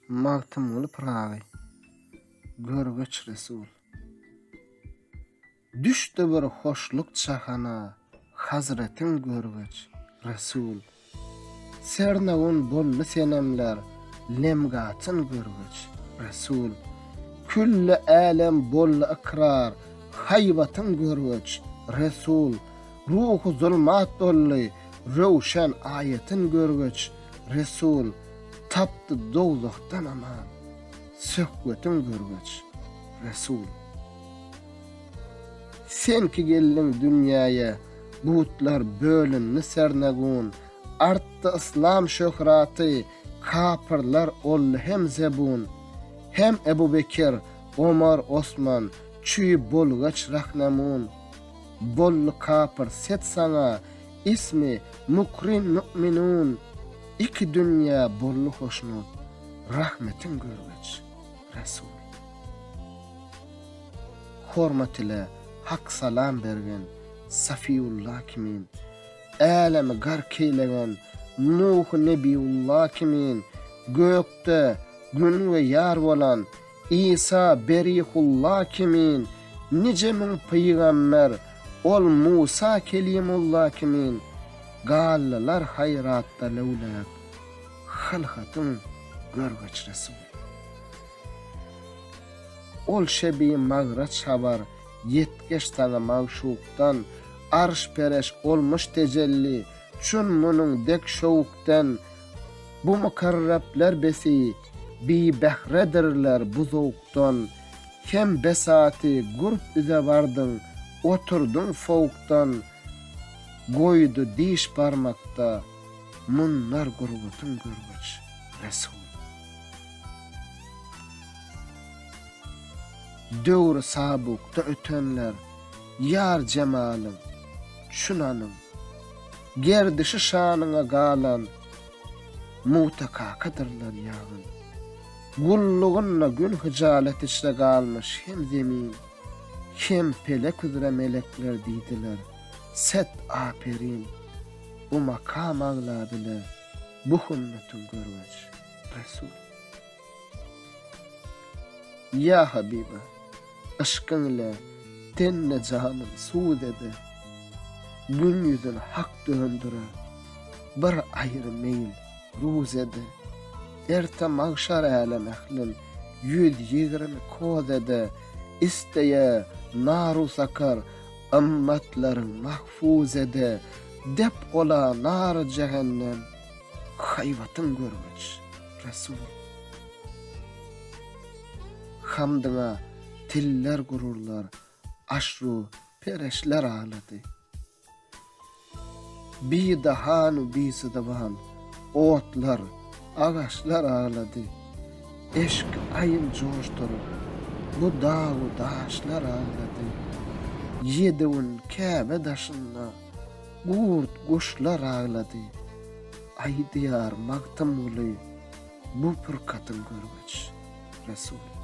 Magtymly pıragy. Görgeç Resul. Düşdi bir hoşluk çahana, Hazretin görgeç Resul. Sernagun bolly senemler, lemgatyn görgeç Resul. Külle alem bolly ikrar, haybatyn görgeç Resul. Ruhu zulmat dolly, röwşen ayetyn görgeç Resul. Tapdy dowzakdan aman, söhbetyn görgeç Resul. Sen ki geldiň dünýäye, buutlar bölünni sernegun, artdy İslam şöhraty, kapyrlar olly hem zebun, hem Ebu Bekir, Omar, Osman, çüý bolgaç rahnamun, bolly kapyr set sana, ismi mukrin müminun, iki dünýä bolly hoşnut, rahmetin görgeç Resul. Hormat ile hak salam bergen Safiullah kimin, alemi gark eylegen Nuh Nebiullah kimin, gökde gün ve yar bolan İsa Berihullah kimin, nice min peygamber ol Musa Kelimullah kimin, gallar hayratta lewlak halhatyn görgeç Resul. Ol şebi magrat şabar, yetgeç taňa magşukdan, arş pereş olmuş tecelli, çün munun dek şowukdan, bu mukarrablar besi, bi behredirler bu zowukdan, hem besati gurp üze bardın, oturdun fowukdan, goýdy diş barmakda, munlar gurbutun görgeç Resul. Döwri sabukda ötenler, yar cemalyň, şunanyň, gerdişi şanyňa galan, mutakakadyrlar ýagyn. Gullugyna gün hijalet içde galmış hem zemin, hem pelek üzere melekler diýdiler, set aperin, bu makam agladylar, bu hümmetün görgeç Resul. Ya Habiba, aşkın ile tenne canım suud ede, gün yüzünü hak döndüre, bir ayrı meyil ruz ede, erte mağşar alem ehlin 120 koz ede, isteye naru sakar, ümmetlerin mahfuz ede, dep ola nar cehennem, hayvatın görgeç Resul. Hamdyna tiller gururlar, aşru pereşler ağladı. Bir dahanu bisi davan, otlar, ağaçlar ağladı. Eşk ayın coşturur, bu dağı daşlar ağladı. Yedivun Kabe daşına, gurt kuşlar ağladı. Ay diyar magtam ulu, bu pırkatın görgeç Resul.